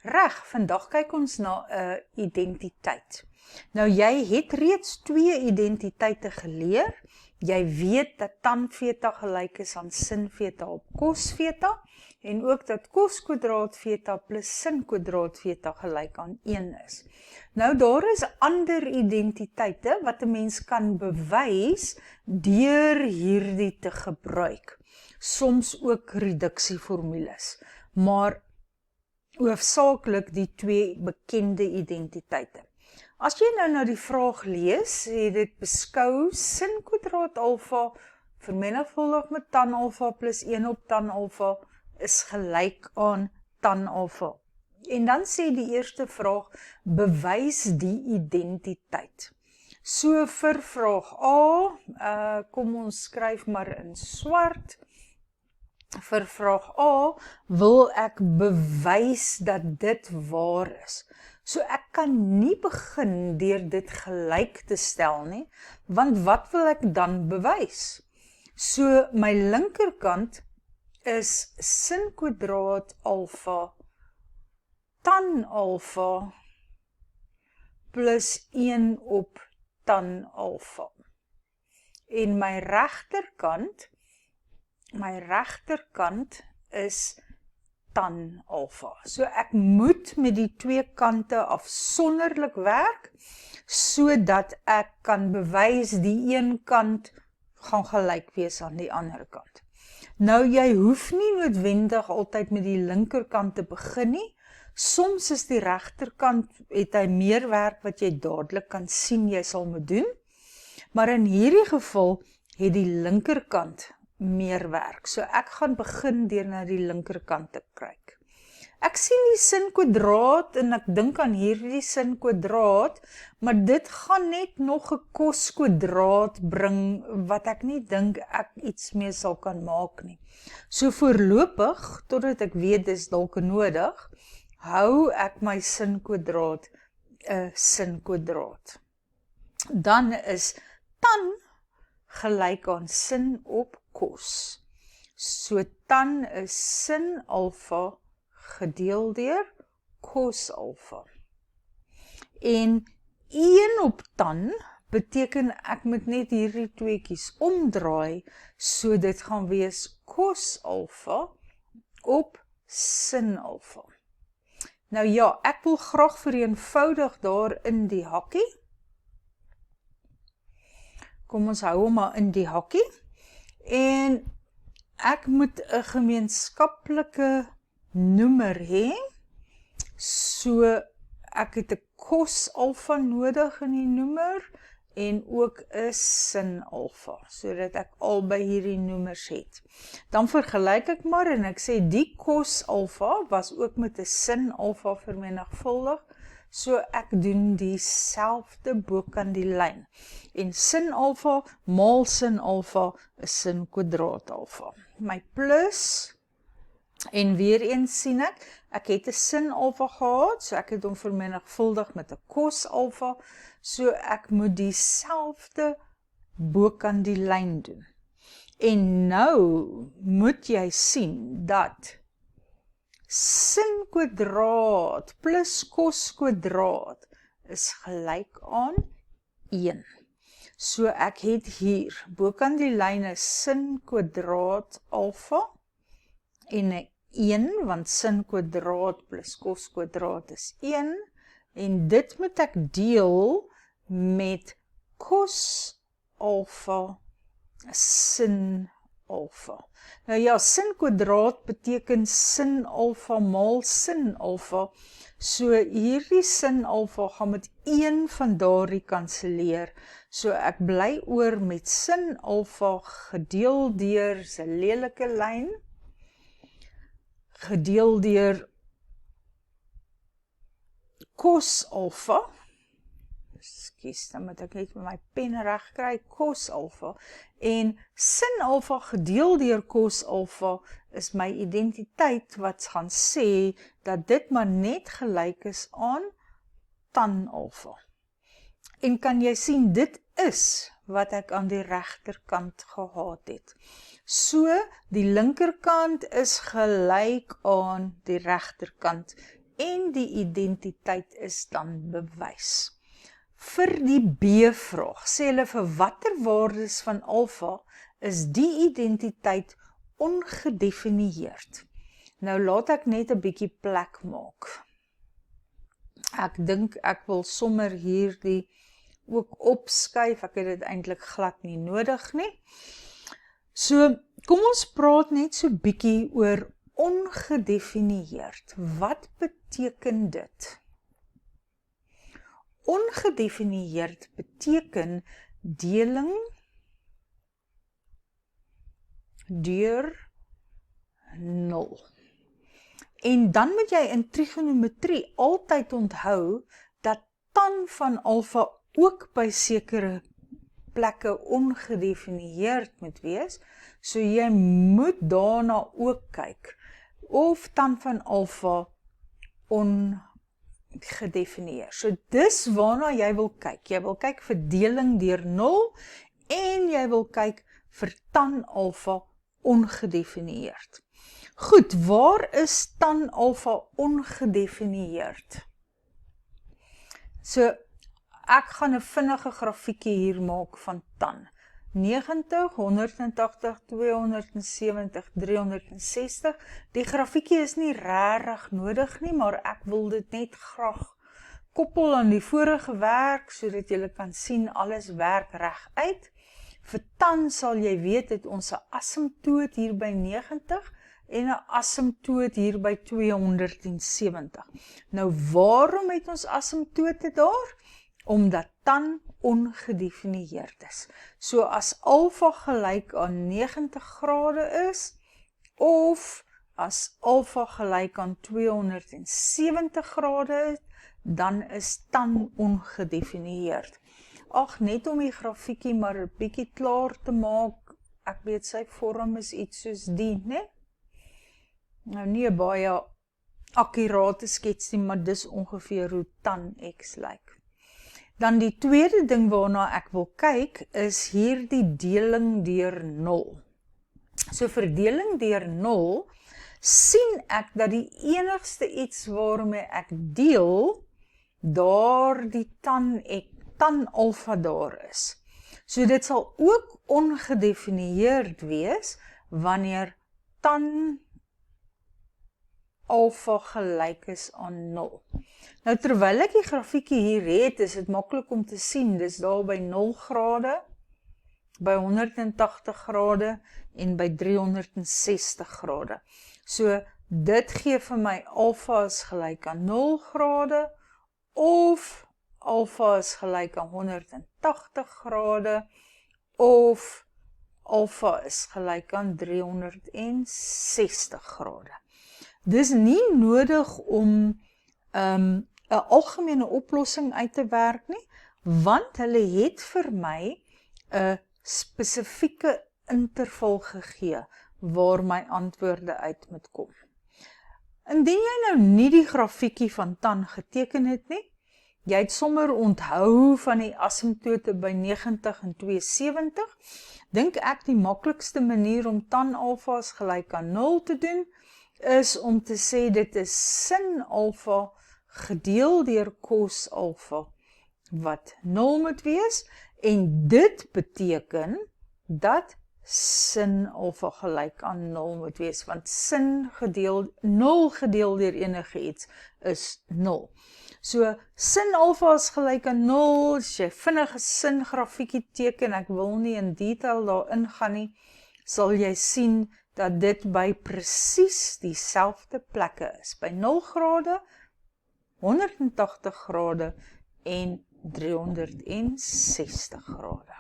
Reg, vandag kyk ons na 'n identiteit. Nou jy het reeds 2 identiteite geleer. Jy weet dat tan theta gelyk is aan sin theta op cos theta en ook dat cos kwadraat theta plus sin kwadraat theta gelyk aan 1 is. Nou daar is ander identiteite wat 'n mens kan bewys deur hierdie te gebruik. Soms ook reduksieformules, maar hoofsaaklik die 2 bekende identiteite. As jy nou na die vraag lees, het dit beskou sin kwadraat alfa vermenigvuldig met tan alfa plus 1 op tan alfa is gelyk aan tan alfa. En dan sê die eerste vraag, bewys die identiteit. So vir vraag A, kom ons skryf maar in swart. Vir vraag A wil ek bewys dat dit waar is. So ek kan nie begin deur dit gelyk te stel nie, want wat wil ek dan bewys? So my linkerkant is sin kwadraat alfa tan alfa plus 1 op tan alfa. En my regterkant is tan alfa. So ek moet met die 2 kante afsonderlik werk, sodat ek kan bewys die een kant gaan gelyk wees aan die ander kant. Nou jy hoef nie noodwendig altyd met die linkerkant te begin nie. Soms is die regterkant, het hy meer werk wat jy dadelik kan sien jy sal moet doen, maar in hierdie geval het die linkerkant meer werk. So ek gaan begin deur na die linkerkant te kyk. Ek sien die sin kwadraat en ek dink aan hierdie sin kwadraat, maar dit gaan net nog 'n cos kwadraat bring wat ek nie dink ek iets mee sal kan maak nie. So voorlopig, totdat ek weet dis dalk nodig, hou ek my sin kwadraat 'n sin kwadraat. Dan is tan gelyk aan sin op cos. So tan is sin alfa gedeel deur cos alfa. En 1 op tan beteken ek moet net hierdie tweeetjies omdraai, so dit gaan wees cos alfa op sin alfa. Nou ja, ek wil graag vereenvoudig daar in die hakkie. Kom ons hou hom maar in die hakkie. En ek moet 'n gemeenskaplike noemer hê. So ek het 'n cos alfa nodig in die noemer en ook 'n sin alfa, sodat ek albei hierdie noemers het. Dan vergelyk ek maar en ek sê die cos alfa was ook met 'n sin alfa vermenigvuldig, so ek doen dieselfde bokant die lyn. En sin alfa maal sin alfa is sin kwadraat alfa. My plus, en weer eens sien ek het 'n sin alfa gehad, so ek het hom vermenigvuldig met 'n cos alfa, so ek moet dieselfde bokant die lyn doen. En nou moet jy sien dat sin kwadraat plus cos kwadraat is gelyk aan 1. So ek het hier, bokant die lyn is sin kwadraat alfa en 'n 1, want sin kwadraat plus cos kwadraat is 1, en dit moet ek deel met cos alfa sin alfa. Nou ja, sin kwadraat beteken sin alfa maal sin alfa, so hierdie sin alfa gaan met 1 van daardie kanselleer, so ek bly oor met sin alfa gedeel deur, is 'n lelike lyn, gedeel deur cos alfa, ekskuus, dan moet ek net met my pen reg kry, cos alfa, en sin alfa gedeel deur cos alfa is my identiteit wat gaan sê dat dit maar net gelyk is aan tan alfa. En kan jy sien, dit is wat ek aan die regterkant gehad het. So, die linkerkant is gelyk aan die regterkant en die identiteit is dan bewys. Vir die B-vraag sê hulle vir watter waardes van alfa is die identiteit ongedefinieerd. Nou laat ek net 'n bietjie plek maak. Ek dink ek wil sommer hierdie ook opskuif, ek het dit eintlik glad nie nodig nie. So, kom ons praat net so bietjie oor ongedefinieerd. Wat beteken dit? Ongedefinieerd beteken deling deur 0. En dan moet jy in trigonometrie altyd onthou dat tan van alfa ook by sekere plekke ongedefinieerd moet wees, so jy moet daarna ook kyk of tan van alfa ongedefinieerd. So dis waarna jy wil kyk. Jy wil kyk vir deling deur 0 en jy wil kyk vir tan alfa ongedefinieerd. Goed, waar is tan alfa ongedefinieerd? So, ek gaan 'n vinnige grafiekie hier maak van tan. 90, 180, 270, 360. Die grafiekie is nie regtig nodig nie, maar ek wil dit net graag koppel aan die vorige werk, sodat jy kan sien alles werk reguit. Vir tan sal jy weet het ons 'n asymptoot hier by 90 en 'n asymptoot hier by 270. Nou waarom het ons asymptote daar? Omdat tan ongedefinieerd is. So as alfa gelyk aan 90 grade is, of as alfa gelyk aan 270 grade is, dan is tan ongedefinieerd. Ag, net om die grafiekie maar 'n bietjie klaar te maak, ek weet sy vorm is iets soos die, né? Nou nie 'n baie akkurate skets nie, maar dis ongeveer hoe tan x lyk. Dan die tweede ding waarna ek wil kyk, is hierdie deling deur 0. So vir deling deur 0, sien ek dat die enigste iets waarmee ek deel, daar die tan alfa daar is. So dit sal ook ongedefinieerd wees, wanneer tan alfa gelyk is aan 0. Nou terwyl ek die grafiekie hier het, is dit maklik om te sien, dis daar by 0 grade, by 180 grade en by 360 grade. So dit gee vir my alfa is gelyk aan 0 grade, of alfa is gelyk aan 180 grade, of alfa is gelyk aan 360 grade. Dis nie nodig om 'n algemene oplossing uit te werk nie, want hulle het vir my 'n spesifieke interval gegee waar my antwoorde uit moet kom. Indien jy nou nie die grafiekie van tan geteken het nie, jy het sommer onthou van die asymptote by 90 en 270, dink ek die maklikste manier om tan alfa is gelyk aan 0 te doen, is om te sê dit is sin alfa gedeel deur cos alfa, wat 0 moet wees, en dit beteken dat sin alfa gelyk aan 0 moet wees, want 0 gedeel deur enige iets is 0. So, sin alfa is gelyk aan 0, as jy vinnige sin grafiekie teken, ek wil nie in detail daarin gaan nie, sal jy sien dat dit by presies dieselfde plekke is, by 0 grade, 180 grade en 360 grade.